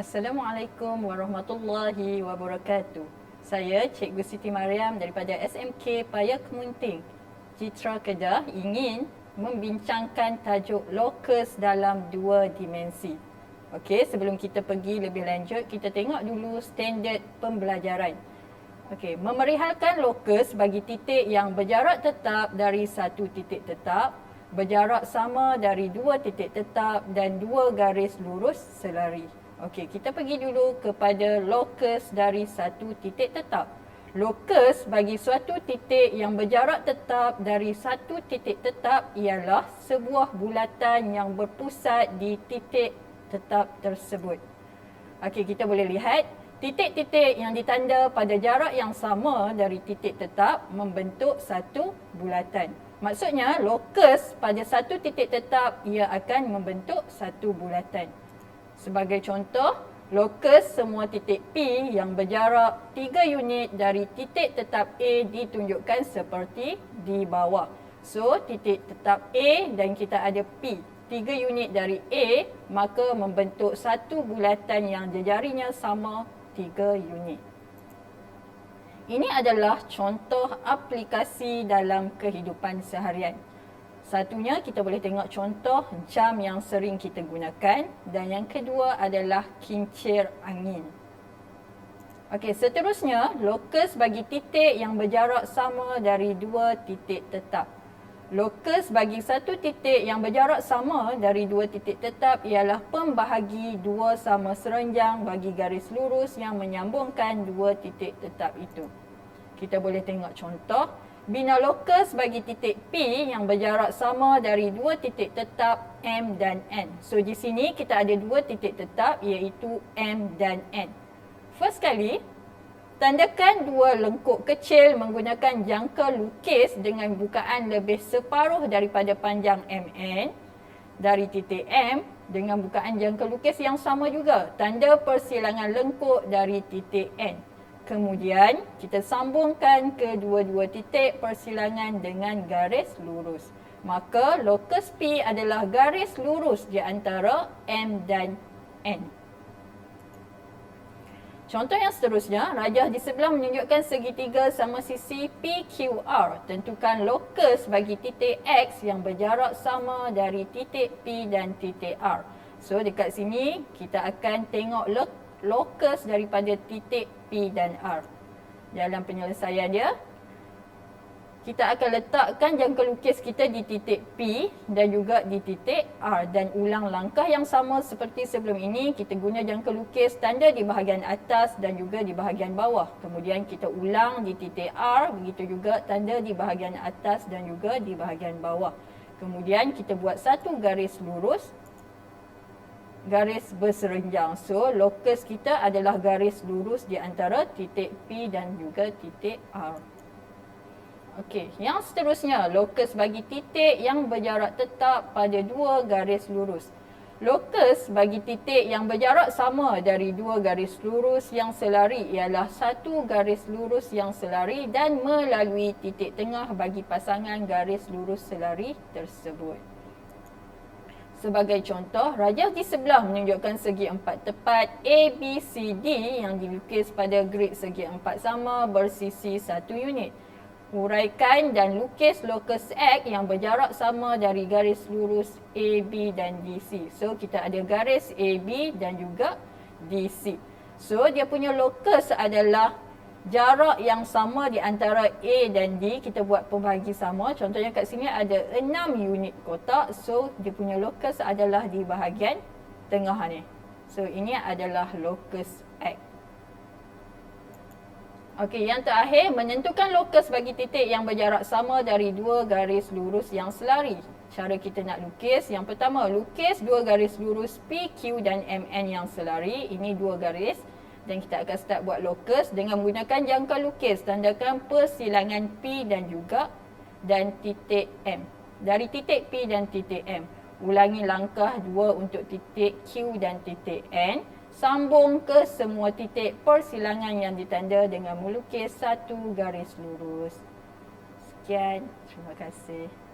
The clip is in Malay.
Assalamualaikum warahmatullahi wabarakatuh. Saya Cikgu Siti Mariam daripada SMK Paya Kemunting, Citra Kedah ingin membincangkan tajuk lokus dalam dua dimensi. Okey, sebelum kita pergi lebih lanjut, kita tengok dulu standard pembelajaran. Okey, memerihalkan lokus bagi titik yang berjarak tetap dari satu titik tetap, berjarak sama dari dua titik tetap dan dua garis lurus selari. Okey, kita pergi dulu kepada lokus dari satu titik tetap. Lokus bagi suatu titik yang berjarak tetap dari satu titik tetap ialah sebuah bulatan yang berpusat di titik tetap tersebut. Okey, kita boleh lihat titik-titik yang ditanda pada jarak yang sama dari titik tetap membentuk satu bulatan. Maksudnya lokus pada satu titik tetap ia akan membentuk satu bulatan. Sebagai contoh, lokus semua titik P yang berjarak 3 unit dari titik tetap A ditunjukkan seperti di bawah. So, titik tetap A dan kita ada P. 3 unit dari A, maka membentuk satu bulatan yang jejarinya sama 3 unit. Ini adalah contoh aplikasi dalam kehidupan seharian. Satunya kita boleh tengok contoh jam yang sering kita gunakan dan yang kedua adalah kincir angin. Okey, seterusnya lokus bagi titik yang berjarak sama dari dua titik tetap. Lokus bagi satu titik yang berjarak sama dari dua titik tetap ialah pembahagi dua sama serenjang bagi garis lurus yang menyambungkan dua titik tetap itu. Kita boleh tengok contoh. Bina lokus bagi titik P yang berjarak sama dari dua titik tetap M dan N. So, di sini kita ada dua titik tetap iaitu M dan N. First kali, tandakan dua lengkuk kecil menggunakan jangka lukis dengan bukaan lebih separuh daripada panjang MN dari titik M dengan bukaan jangka lukis yang sama juga. Tanda persilangan lengkuk dari titik N. Kemudian, kita sambungkan kedua-dua titik persilangan dengan garis lurus. Maka, lokus P adalah garis lurus di antara M dan N. Contoh yang seterusnya, rajah di sebelah menunjukkan segitiga sama sisi PQR. Tentukan lokus bagi titik X yang berjarak sama dari titik P dan titik R. So, dekat sini, kita akan tengok lokus daripada titik P dan R. Dalam penyelesaian dia, kita akan letakkan jangka lukis kita di titik P dan juga di titik R dan ulang langkah yang sama seperti sebelum ini. Kita guna jangka lukis tanda di bahagian atas dan juga di bahagian bawah. Kemudian kita ulang di titik R, begitu juga tanda di bahagian atas dan juga di bahagian bawah. Kemudian kita buat satu garis lurus, garis berserenjang. So, lokus kita adalah garis lurus di antara titik P dan juga titik R. Okey, yang seterusnya, lokus bagi titik yang berjarak tetap pada dua garis lurus. Lokus bagi titik yang berjarak sama dari dua garis lurus yang selari ialah satu garis lurus yang selari dan melalui titik tengah bagi pasangan garis lurus selari tersebut. Sebagai contoh, rajah di sebelah menunjukkan segi empat tepat ABCD yang dilukis pada grid segi empat sama bersisi satu unit. Uraikan dan lukis lokus X yang berjarak sama dari garis lurus AB dan DC. So, kita ada garis AB dan juga DC. So, dia punya lokus adalah jarak yang sama di antara A dan D. Kita buat pembahagi sama. Contohnya kat sini ada 6 unit kotak. So, dia punya lokus adalah di bahagian tengah ni. So, ini adalah lokus X. Okey, yang terakhir, menentukan lokus bagi titik yang berjarak sama dari dua garis lurus yang selari. Cara kita nak lukis, yang pertama, lukis dua garis lurus PQ dan MN yang selari. Ini dua garis. Dan kita akan start buat lokus dengan menggunakan jangka lukis. Tandakan persilangan P dan juga dan titik M. Dari titik P dan titik M. Ulangi langkah 2 untuk titik Q dan titik N. Sambung ke semua titik persilangan yang ditanda dengan melukis satu garis lurus. Sekian. Terima kasih.